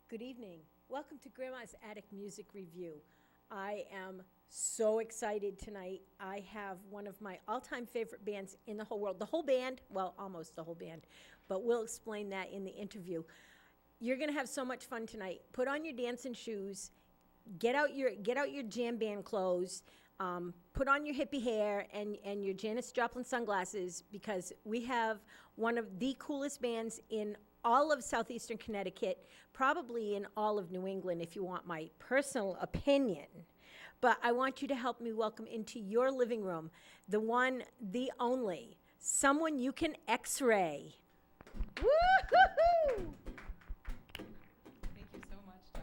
Good evening. Welcome to Grandma's Attic Music Review. I am so excited tonight. I have one of my all-time favorite bands in the whole world. The whole band, well, almost the whole band, but we'll explain that in the interview. You're going to have so much fun tonight. Put on your dancing shoes, get out your jam band clothes, put on your hippie hair and your Janis Joplin sunglasses, because we have one of the coolest bands in all of southeastern Connecticut, probably in all of New England, if you want my personal opinion. But I want you to help me welcome into your living room the one, the only, someone you can X-ray. Woo-hoo-hoo! Thank you so much, Deb.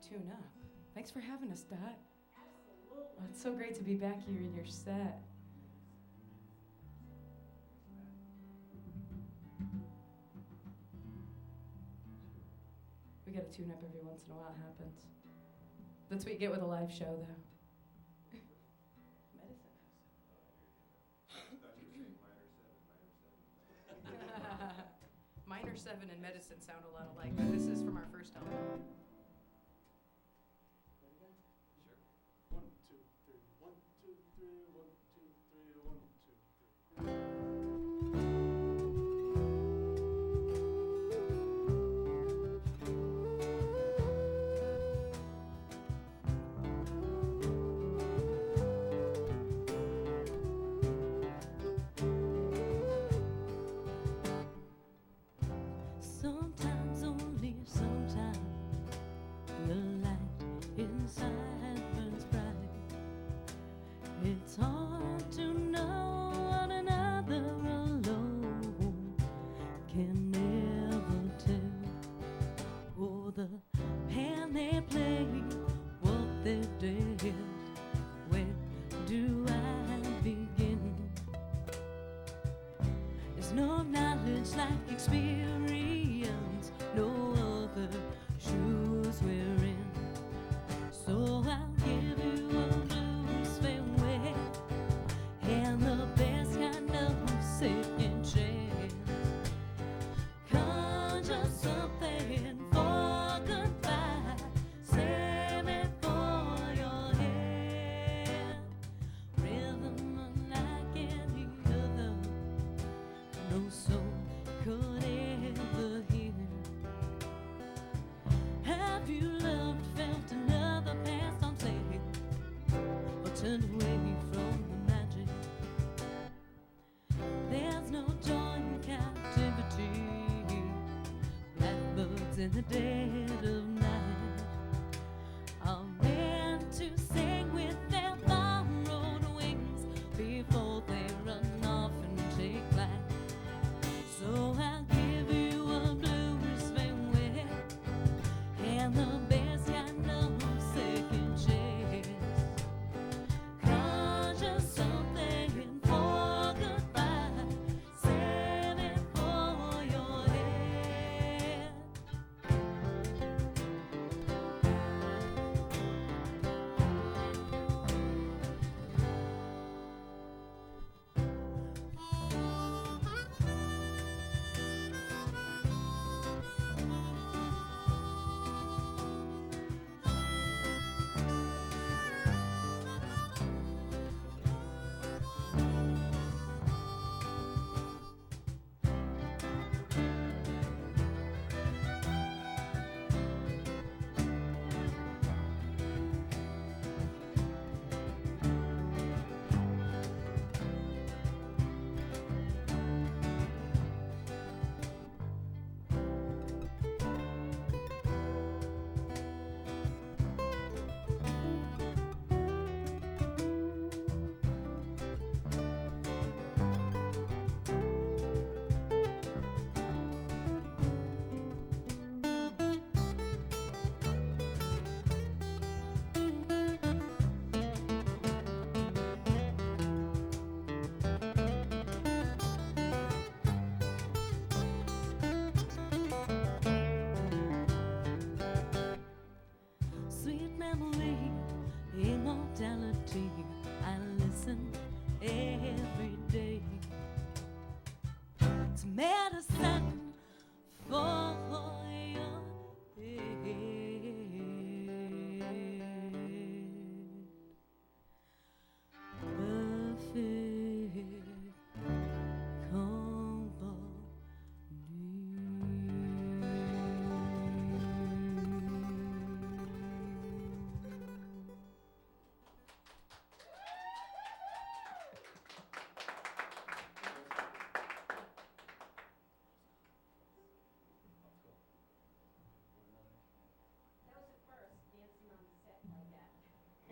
to tune up. Thanks for having us, Dot. Absolutely. Oh, it's so great to be back here in your set. We gotta tune up every once in a while, it happens. That's what you get with a live show, though. Minor 7 and medicine sound a lot alike, but this is from our first album. Sure. 1, 2, 3, 1, 2, 3, 1, 2, 3, 1, 2, 3. Sometimes, only sometimes, the light inside burns bright. It's hard to know one another alone, can never tell. Oh, the hand they play, what they did. Where do I begin? There's no knowledge like experience, no other shoes we're in. So I'll give you a blues farewell and the best kind of second chance. Conjure something for goodbye, save it for your head. Rhythm unlike any other, no soul could ever hear. Have you loved, felt another past unsaid, or turned away from the magic? There's no joy in captivity, blackbirds in the dead of night are meant to sing with their borrowed wings before they run off and take flight. So I'll give you a blues farewell and the best kind of second chance. Conjure something for goodbye, save it for your head. Sweet memory, immortality, I listen every day. It's medicine for your head. Perfect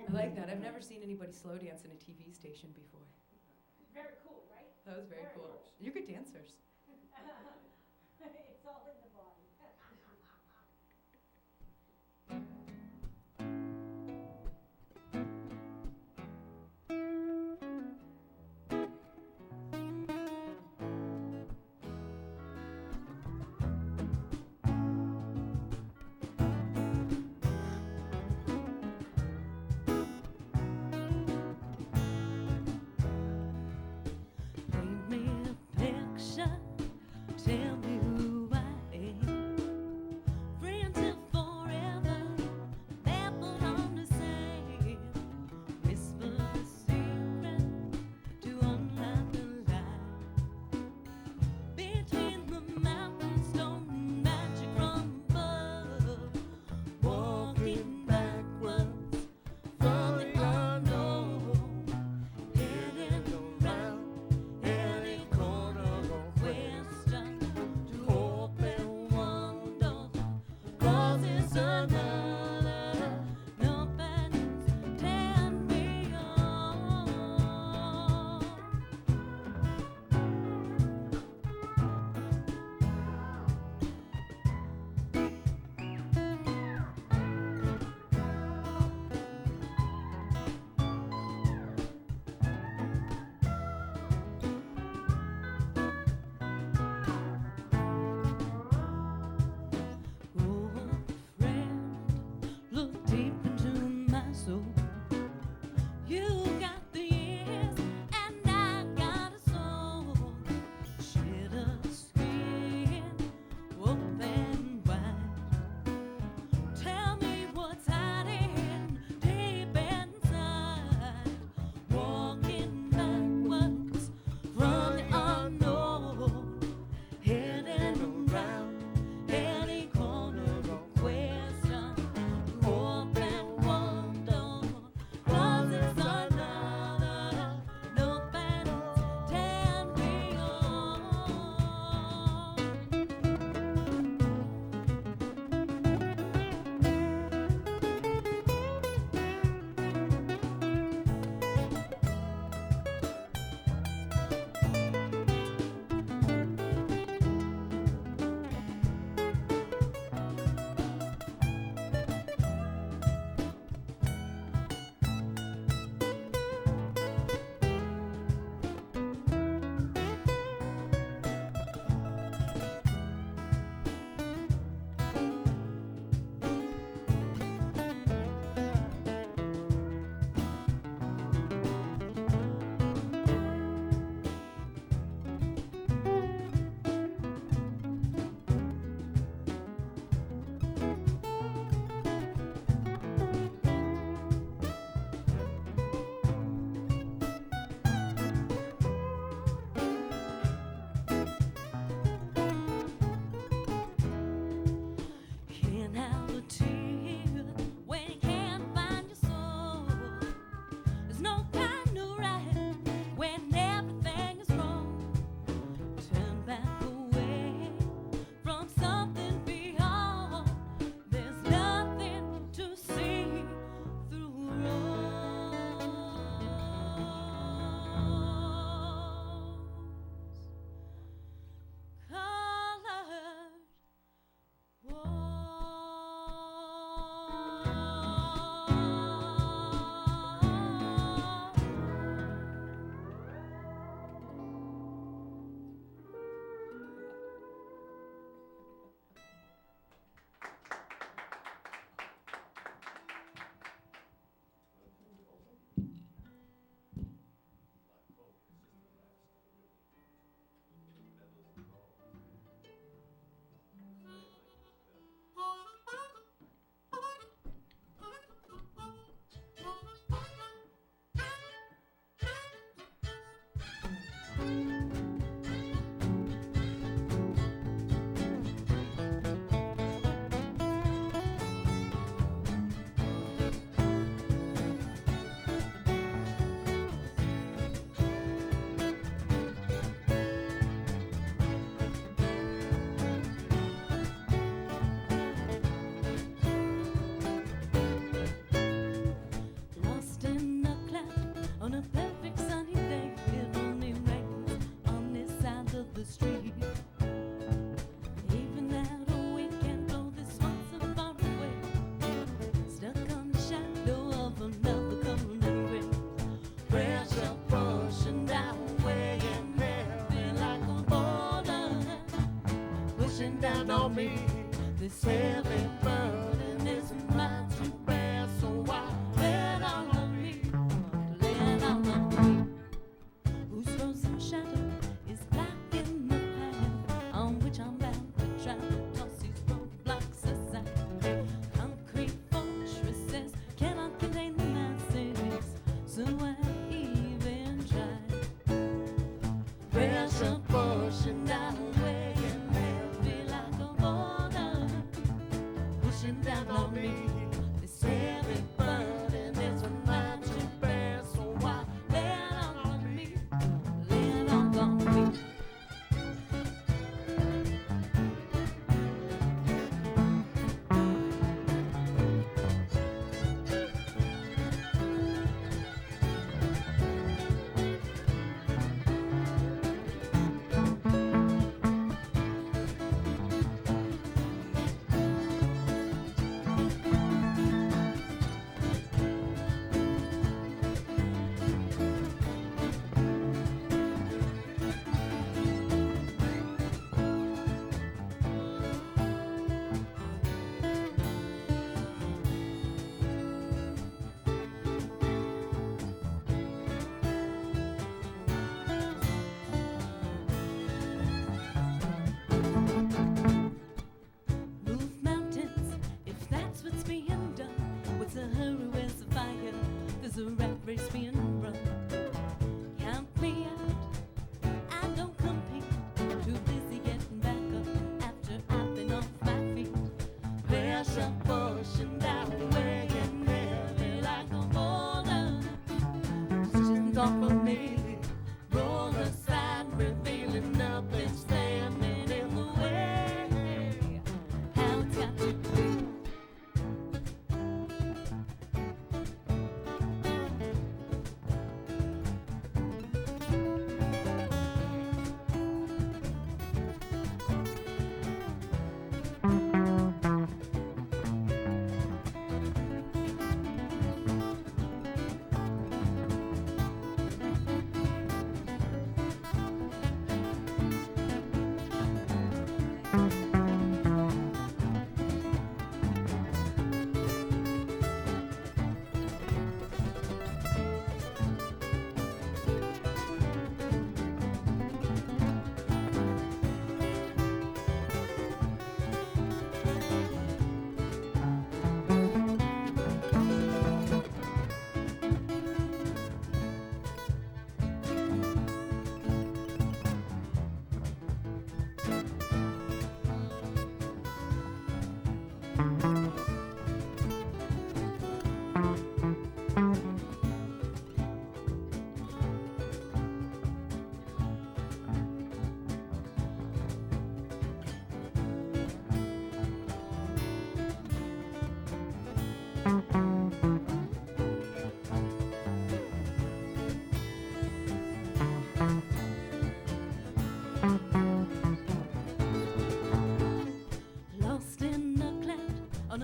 I like that. I've never seen anybody slow dance in a TV station before. Very cool, right? That was very cool. You're good dancers. It's all in the body. soul. You got the years and I got a soul. Shed a skin open wide. Tell me what's hiding deep inside. Walking backwards from the unknown, heading around any corner of question. Hope and wonder, 'cause it's another look back 10 beyond. Can't have a tear when you can't find your soul. There's no time to right when everything is wrong. Turn back away from something beyond. There's nothing to see through rose colored lost in the cloud on a perfect sunny day. It only rains on this side of the street. Even at a weekend, though this one's so far away, stuck on the shadow of another golden ray. Pressure pushing down, weighing heavy like a boulder, pushing down on me. This heavy burden is mine to bear, so I let all of me, let all of me. Whose frozen shadow is blocking the path on which I'm bound to travel? Toss these roadblocks aside. Concrete fortresses cannot contain the masses, so I even try. Pressure pushing down, weighing heavy like a boulder, pushing down on me. This heavy burden is mine to bear, so I let all of me, let all of me.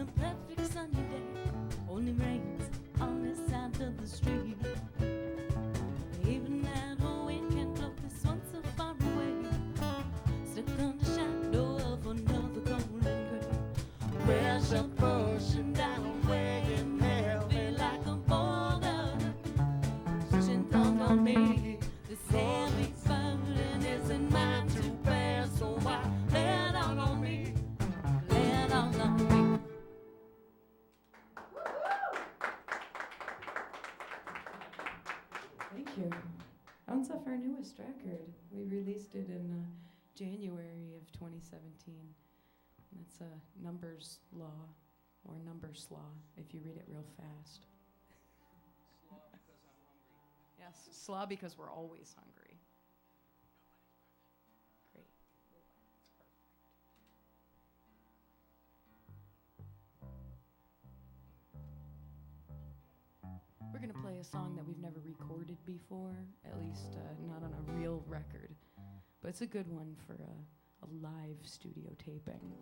a perfect sunny day, only rains on this side of the street. Even at a weekend club, this one so far away, stuck on the shadow of another golden gray. Pressure pushing down, weighing heavy like a boulder, pushing down on me. This heavy burden isn't mine to bear, so I lay it all on me, lay it all on me. Thank you. That one's off our newest record. We released it in January of 2017. And it's a numbers law, or number slaw, if you read it real fast. Slaw because I'm hungry. Yes, slaw because we're always hungry. Great. We're going to play a song that we've never recorded before, at least not on a real record. But it's a good one for a live studio taping.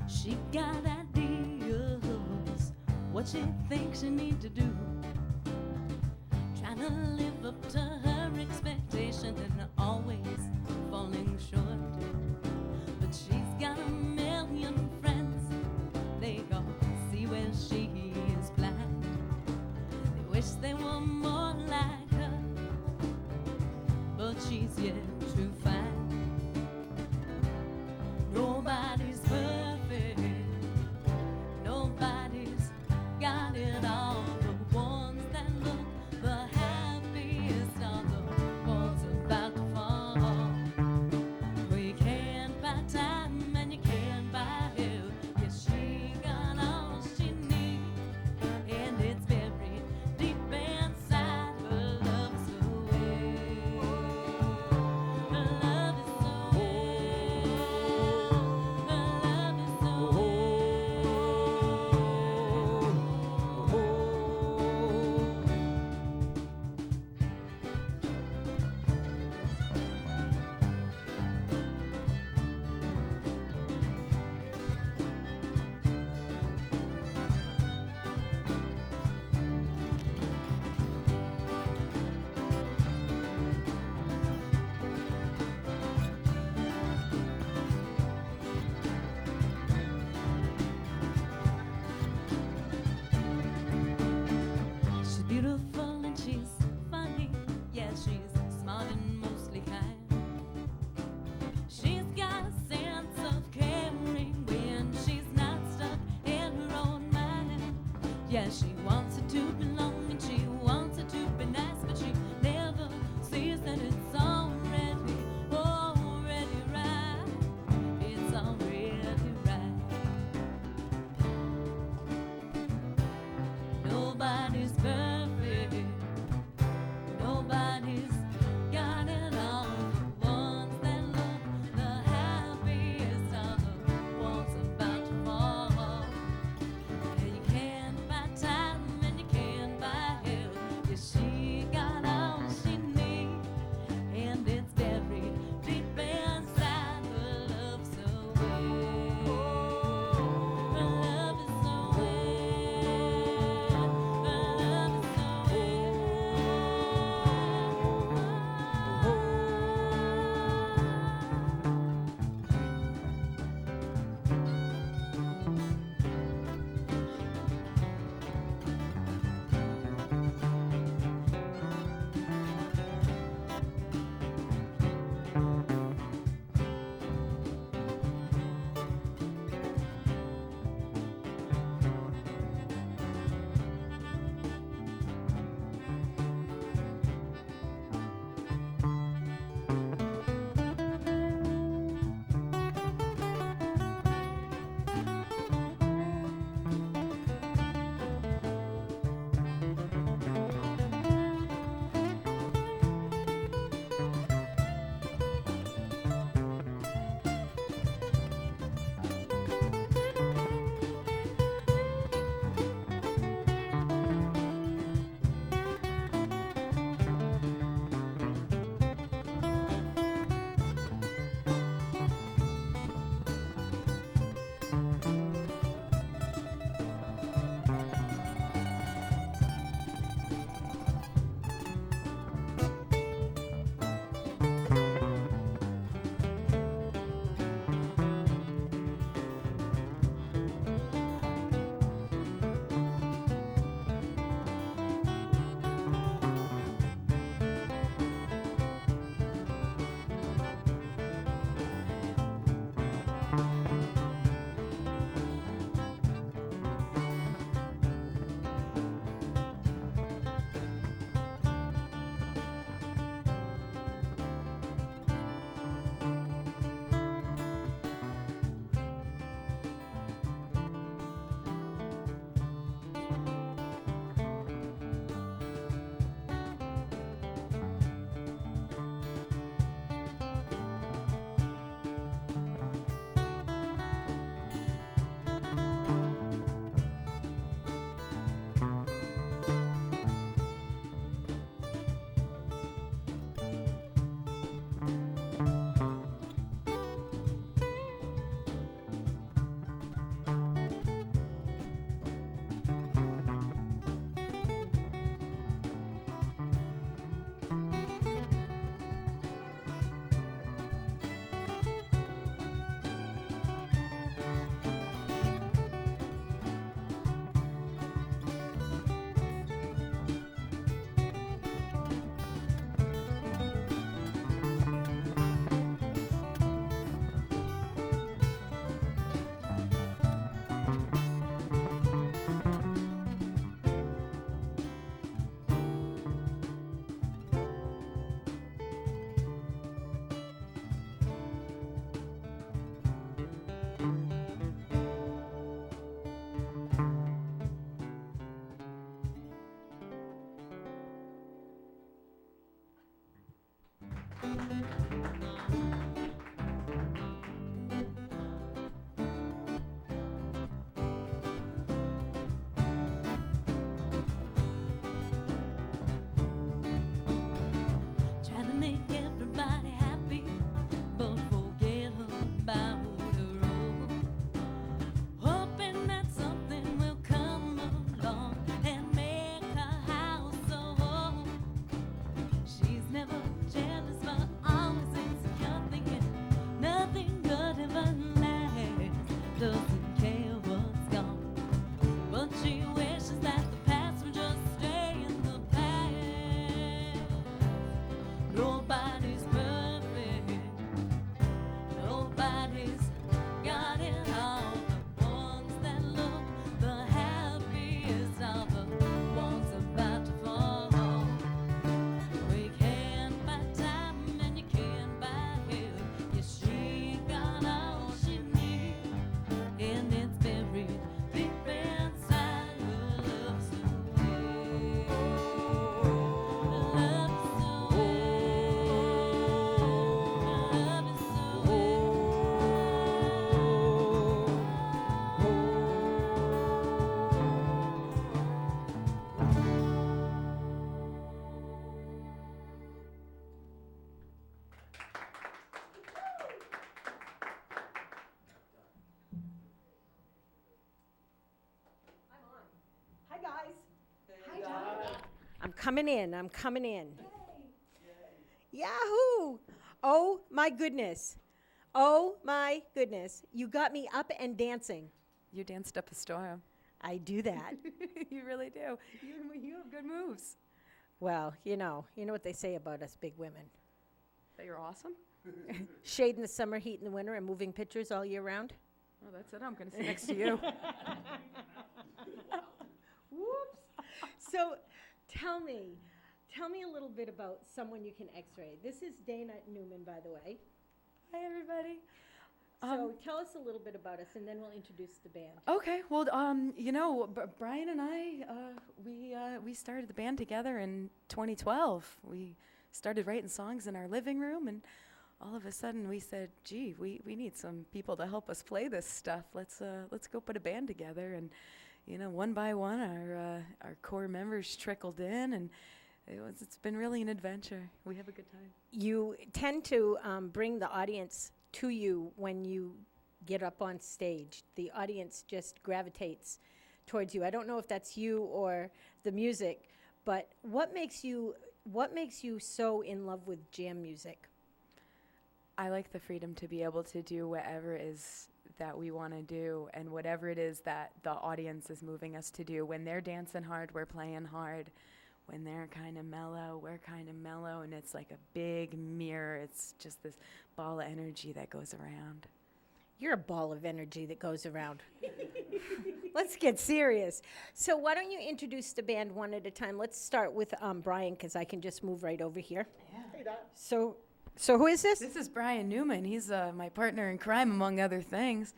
She got ideas, what she thinks she need to do, trying to live up to her expectations and always falling short. But she's got a million friends, they all see where she is blind. They wish they were more like her, but she's yet to find. Nobody's perfect, nobody's got it all. The ones that look the happiest are the ones about to fall. Well, you can't buy time and you can't buy help. Yes, she got all she needs, and it's buried deep inside. Her love is away. Her love is away. Her love is away. She's beautiful and she's funny. Yeah, she's smart and mostly kind. She's got a sense of caring when she's not stuck in her own mind. Yeah, she wants it to belong and she wants it to be nice, but she never sees that it's already right. It's already right. Nobody's perfect, nobody's got it all. The ones that look the happiest are the ones about to fall. And you can't buy time coming in. I'm coming in. Yahoo! Oh my goodness. Oh my goodness. You got me up and dancing. You danced up a storm. I do that. You really do. You have good moves. Well, you know what they say about us big women. That you're awesome. Shade in the summer, heat in the winter, and moving pictures all year round. Oh, that's it. I'm going to sit next to you. Whoops. So tell me a little bit about Someone You Can X-Ray. This is Dana Newman, by the way. Hi, everybody. So tell us a little bit about us, and then we'll introduce the band. Okay. Well, Brian and I, we started the band together in 2012. We started writing songs in our living room, and all of a sudden we said, gee, we need some people to help us play this stuff. Let's go put a band together. And, one by one, our core members trickled in, and it's been really an adventure. We have a good time. You tend to bring the audience to you when you get up on stage. The audience just gravitates towards you. I don't know if that's you or the music, but what makes you so in love with jam music? I like the freedom to be able to do whatever it is that we want to do, and whatever it is that the audience is moving us to do. When they're dancing hard, we're playing hard. When they're kind of mellow, we're kind of mellow, and it's like a big mirror. It's just this ball of energy that goes around. You're a ball of energy that goes around. Let's get serious. So why don't you introduce the band one at a time? Let's start with Brian, because I can just move right over here. Yeah. Hey, Dot. So who is this? This is Brian Newman. He's my partner in crime, among other things.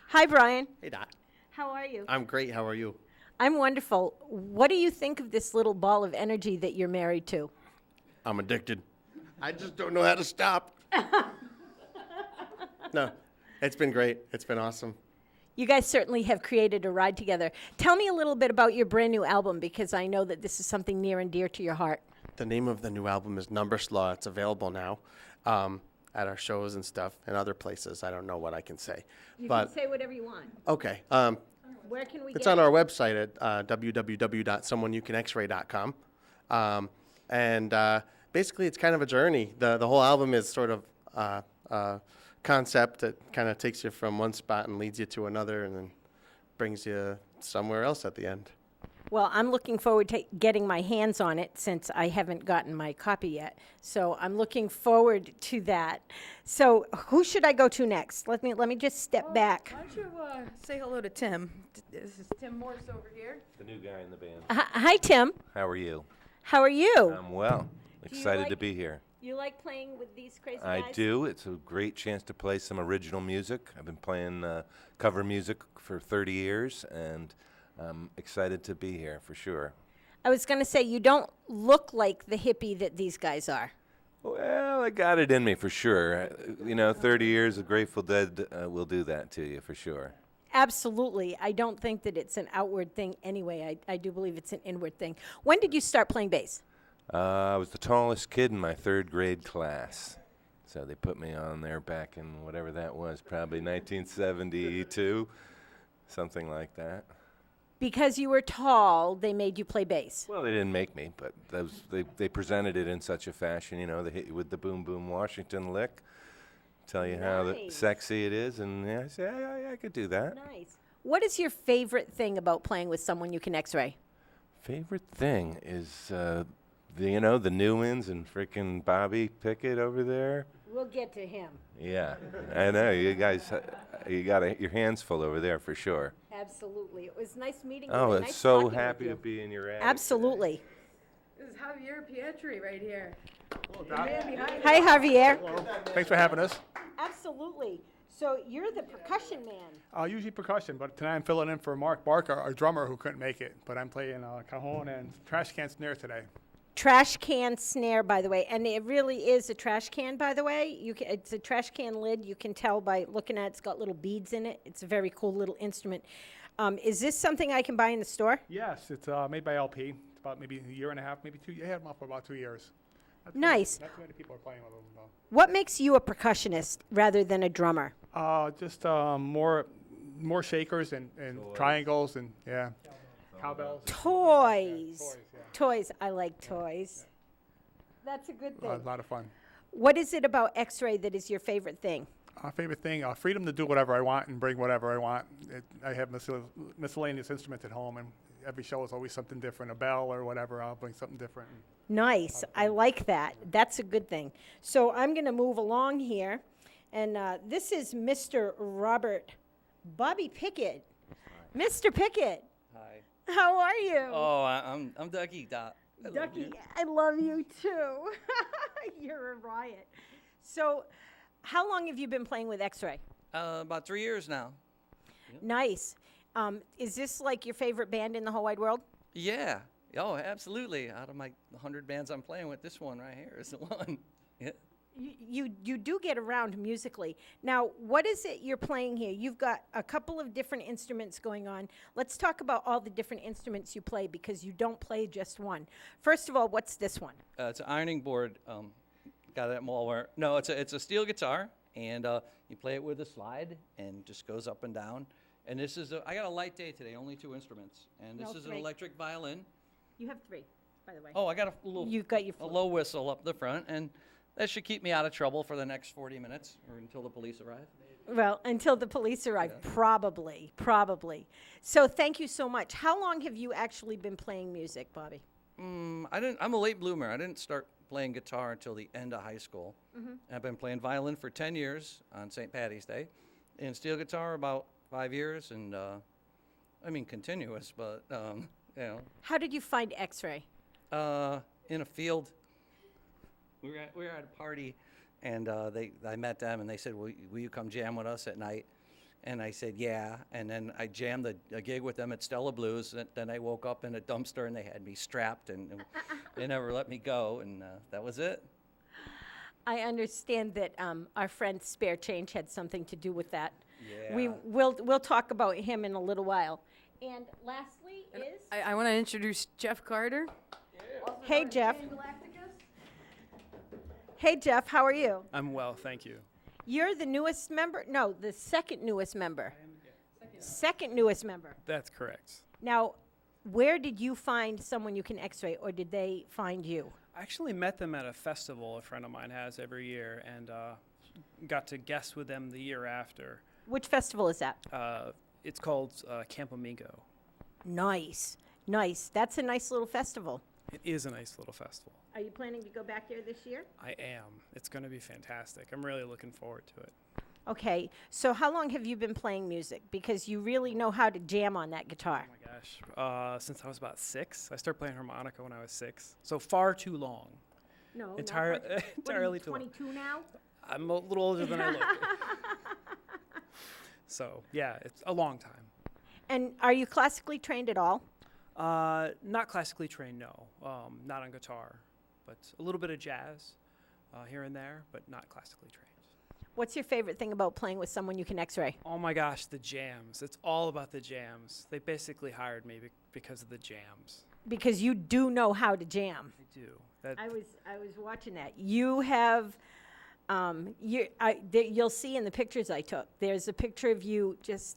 Hi, Brian. Hey, Dot. How are you? I'm great. How are you? I'm wonderful. What do you think of this little ball of energy that you're married to? I'm addicted. I just don't know how to stop. No, it's been great. It's been awesome. You guys certainly have created a ride together. Tell me a little bit about your brand new album, because I know that this is something near and dear to your heart. The name of the new album is Slaw. It's available now at our shows and stuff and other places. I don't know what I can say. You but can say whatever you want. Okay. Where can we It's get on it? our website at www.someoneyoucanxray.com. Basically, it's kind of a journey. The whole album is sort of a concept that kind of takes you from one spot and leads you to another and then brings you somewhere else at the end. Well, I'm looking forward to getting my hands on it since I haven't gotten my copy yet. So I'm looking forward to that. So who should I go to next? Let me just step back. Why don't you say hello to Tim? This is Tim Morse over here. The new guy in the band. Hi, Tim. How are you? How are you? I'm well. Do you Excited to like- be here. You like playing with these crazy I guys? do. It's a great chance to play some original music. I've been playing cover music for 30 years, and I'm excited to be here for sure. I was going to say, you don't look like the hippie that these guys are. Well, I got it in me for sure. 30 years of Grateful Dead will do that to you for sure. Absolutely. I don't think that it's an outward thing anyway. I do believe it's an inward thing. When did you start playing bass? I was the tallest kid in my third grade class. So they put me on there back in whatever that was, probably 1972, something like that. Because you were tall, they made you play bass. Well, they didn't make me, but they presented it in such a fashion, they hit you with the boom boom Washington lick, tell you how Nice. sexy it is, and I say, I could do that. Nice. What is your favorite thing about playing with Someone You Can X-Ray? Favorite thing is, the Newmans and frickin' Bobby Pickett over there. We'll get to him. Yeah, I know, you guys, you got your hands full over there for sure. Absolutely. It was nice meeting you. Oh, and it's nice so talking with happy you. to be in your attic. Absolutely. This is Javier Pietri right here. Hi, Javier. Thanks for having us. Absolutely. So you're the percussion man. Usually percussion, but tonight I'm filling in for Mark Barker, our drummer, who couldn't make it. But I'm playing cajon and trash can snare today. Trash can snare, by the way, and it really is a trash can, by the way. It's a trash can lid. You can tell by looking at it. It's got little beads in it. It's a very cool little instrument. Is this something I can buy in the store? Yes, it's made by LP. It's about maybe a year and a half, maybe 2 years. I had them up for about 2 years. Nice. Not too many people are playing with them, though. What makes you a percussionist rather than a drummer? Just more shakers and triangles and, yeah, cowbells. Toys. Toys, yeah. Toys. I like toys. That's a good A thing. lot of fun. What is it about X-Ray that is your favorite thing? Favorite thing, freedom to do whatever I want and bring whatever I want. I have miscellaneous instruments at home, and every show is always something different. A bell or whatever, I'll bring something different. Nice. I like that. That's a good thing. So I'm going to move along here. And this is Mr. Robert Bobby Pickett. Mr. Pickett, Hi. how are you? Oh, I'm Ducky. I love Ducky, you. I love you too. You're a riot. So, how long have you been playing with X-Ray? About 3 years now. Nice. Is this like your favorite band in the whole wide world? Yeah. Oh, absolutely. Out of my 100 bands I'm playing with, this one right here is the one. Yeah. You do get around musically. Now, what is it you're playing here? You've got a couple of different instruments going on. Let's talk about all the different instruments you play because you don't play just one. First of all, what's this one? It's an ironing board. Got it at Mallware. No, it's a steel guitar, and you play it with a slide, and just goes up and down. And this is I got a light day today, only 2 instruments, and this No, is 3. an electric violin. You have 3, by the way. Oh, I got a little You've got your a low whistle up the front, and that should keep me out of trouble for the next 40 minutes or until the police arrive. Well, until the police arrive, Yeah. probably. So thank you so much. How long have you actually been playing music, Bobby? I'm a late bloomer. I didn't start playing guitar until the end of high school. I've been playing violin for 10 years on St. Patty's Day, and steel guitar about 5 years, and continuous, but How did you find X-Ray? in a field. We were at a party, and I met them, and they said, will you come jam with us at night? And I said, yeah. And then I jammed a gig with them at Stella Blues. And then I woke up in a dumpster, and they had me strapped, and they never let me go, and that was it. I understand that our friend Spare Change had something to do with that. Yeah. We'll talk about him in a little while. And lastly is I want to introduce Jeff Carter. Hey Jeff. Hey Jeff, how are you? I'm well, thank you. You're the newest member? No, the second newest member. Second newest member. That's correct. Now, where did you find someone you can X-ray, or did they find you? I actually met them at a festival a friend of mine has every year, and got to guest with them the year after. Which festival is that? It's called Camp Amigo. Nice. That's a nice little festival. It is a nice little festival. Are you planning to go back there this year? I am. It's going to be fantastic. I'm really looking forward to it. Okay, so how long have you been playing music? Because you really know how to jam on that guitar. Oh my gosh. Since I was about 6. I started playing harmonica when I was 6. So far too long. No, Entirely too long. 22 now? I'm a little older than I look. So, yeah, it's a long time. And are you classically trained at all? Not classically trained, no. Not on guitar, but a little bit of jazz here and there, but not classically trained. What's your favorite thing about playing with someone you can X-ray? Oh my gosh, the jams. It's all about the jams. They basically hired me because of the jams. Because you do know how to jam. I do. I was watching that. You have, you'll see in the pictures I took, there's a picture of you just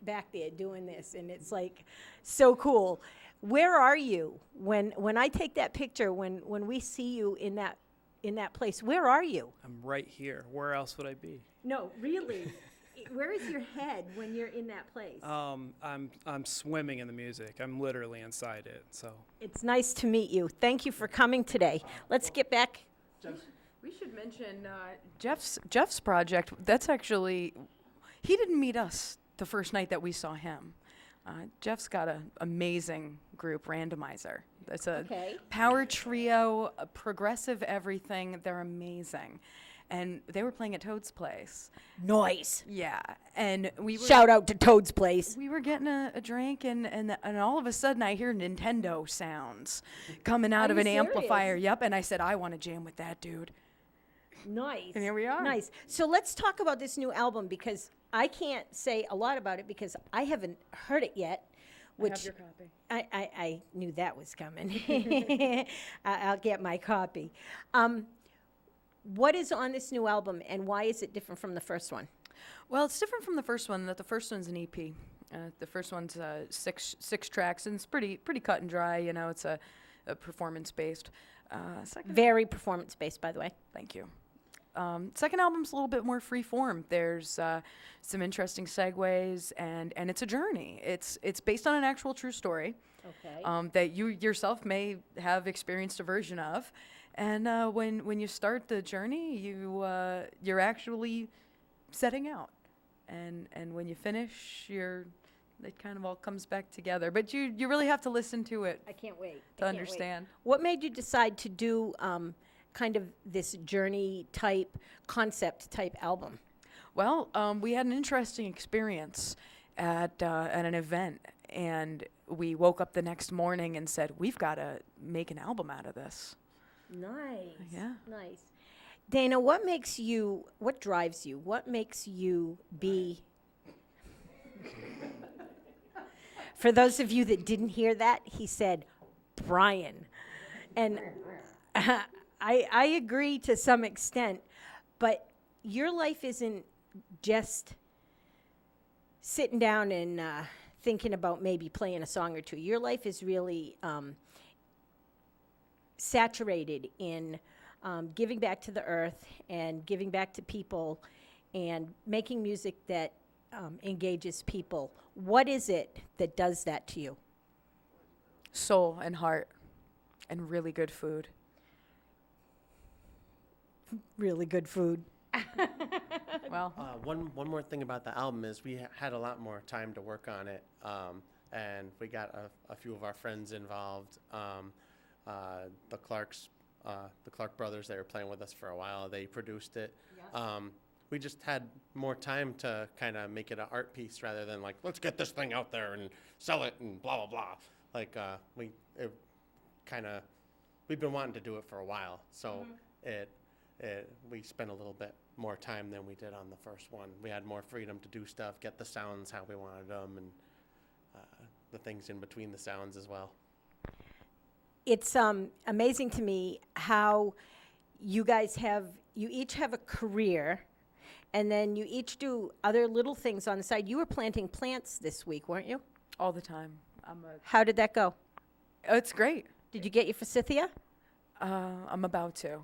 back there doing this, and it's like so cool. Where are you when I take that picture? When we see you in that place, where are you? I'm right here. Where else would I be? No, really. Where is your head when you're in that place? I'm swimming in the music. I'm literally inside it. So It's nice to meet you. Thank you for coming today. Let's get back. We should mention Jeff's project. That's actually, he didn't meet us the first night that we saw him. Jeff's got an amazing group, Randomizer. It's a power trio, a progressive everything. They're amazing. And they were playing at Toad's place. Noise. Yeah, and we were Shout out to Toad's Place. we were getting a drink, and all of a sudden I hear Nintendo sounds coming out Are of you an amplifier. serious? Yep, and I said I want to jam with that dude. Nice. And here we are. Nice. So let's talk about this new album because I can't say a lot about it because I haven't heard it yet. Which copy. I knew that was coming. I'll get my copy. What is on this new album and why is it different from the first one? Well, it's different from the first one. That the first one's an EP. The first one's six tracks, and it's pretty cut and dry. You know, it's a performance-based. Second Very performance-based, by the way. Thank you. Second album's a little bit more free form. There's some interesting segues, and it's a journey. It's based on an actual true story Okay. that you yourself may have experienced a version of. And when you start the journey, you're actually setting out, and when you finish, it kind of all comes back together. But you really have to listen to it I can't wait. to understand. What made you decide to do kind of this journey type, concept type album? Well, we had an interesting experience at an event, and we woke up the next morning and said, we've got to make an album out of this. Nice. Yeah. Nice. Dana, what drives you? What makes you be? For those of you that didn't hear that, he said, Brian. And I agree to some extent, but your life isn't just sitting down and thinking about maybe playing a song or two. Your life is really saturated in giving back to the earth and giving back to people and making music that engages people. What is it that does that to you? Soul and heart and really good food. Really good food. Well, One more thing about the album is we had a lot more time to work on it, and we got a few of our friends involved. The Clark brothers, they were playing with us for a while. They produced it. We just had more time to kind of make it an art piece rather than like, let's get this thing out there and sell it and blah, blah, blah. Like, we've been wanting to do it for a while. So we spent a little bit more time than we did on the first one. We had more freedom to do stuff, get the sounds how we wanted them, and the things in between the sounds as well. It's amazing to me how you each have a career, and then you each do other little things on the side. You were planting plants this week, weren't you? all the time. How did that go? It's great. Did you get your forsythia? I'm about to.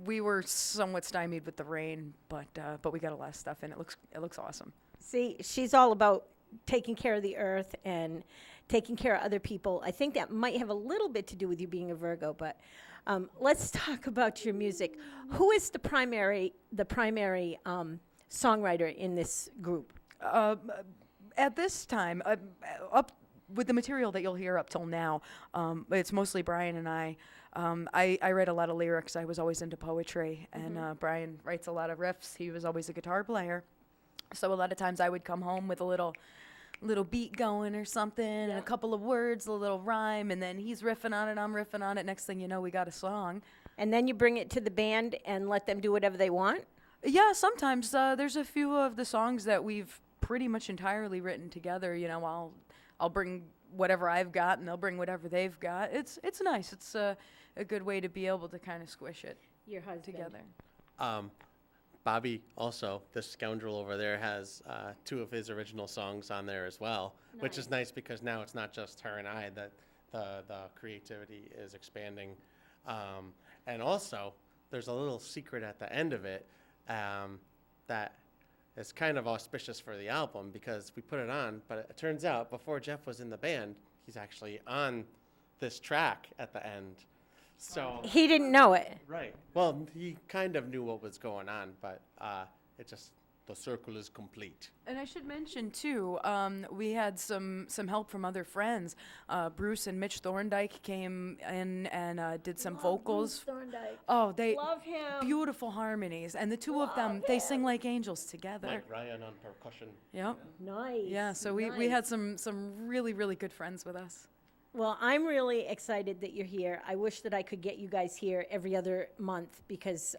We were somewhat stymied with the rain, but we got a lot of stuff in. It looks awesome. See, she's all about taking care of the earth and taking care of other people. I think that might have a little bit to do with you being a Virgo, but let's talk about your music. Who is the primary songwriter in this group? At this time, up with the material that you'll hear up till now, it's mostly Brian and I. I write a lot of lyrics. I was always into poetry, and Brian writes a lot of riffs. He was always a guitar player. So a lot of times I would come home with a little beat going or something, and a couple of words, a little rhyme, and then he's riffing on it, I'm riffing on it. Next thing you know, we got a song. And then you bring it to the band and let them do whatever they want? Yeah, sometimes. There's a few of the songs that we've pretty much entirely written together. You know, I'll bring whatever I've got, and they'll bring whatever they've got. It's nice. It's a good way to be able to kind of squish it Your husband. together. Bobby also, this scoundrel over there, has 2 of his original songs on there as well, which is nice because now it's not just her and I, that the creativity is expanding. And also, there's a little secret at the end of it that is kind of auspicious for the album because we put it on, but it turns out before Jeff was in the band, he's actually on this track at the end. So He didn't know it. right. Well, he kind of knew what was going on, but it just, the circle is complete. And I should mention too, we had some help from other friends. Bruce and Mitch Thorndike came in and did some vocals. Oh, they Love him. beautiful harmonies, and the two of them, they sing like angels together. Mike Ryan on percussion. Yep. Nice. Yeah. So we had some really good friends with us. Well, I'm really excited that you're here. I wish that I could get you guys here every other month because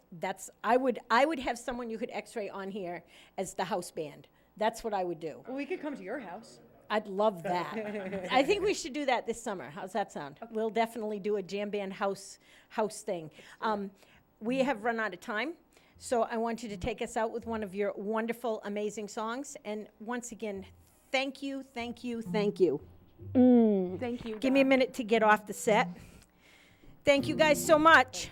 I would have someone you could X-ray on here as the house band. That's what I would do. Well, we could come to your house. I'd love that. I think we should do that this summer. How's that sound? Okay. We'll definitely do a jam band house thing. We have run out of time, so I want you to take us out with one of your wonderful, amazing songs. And once again, thank you, thank you, thank you. Thank you. Give me a minute to get off the set. Thank you guys so much.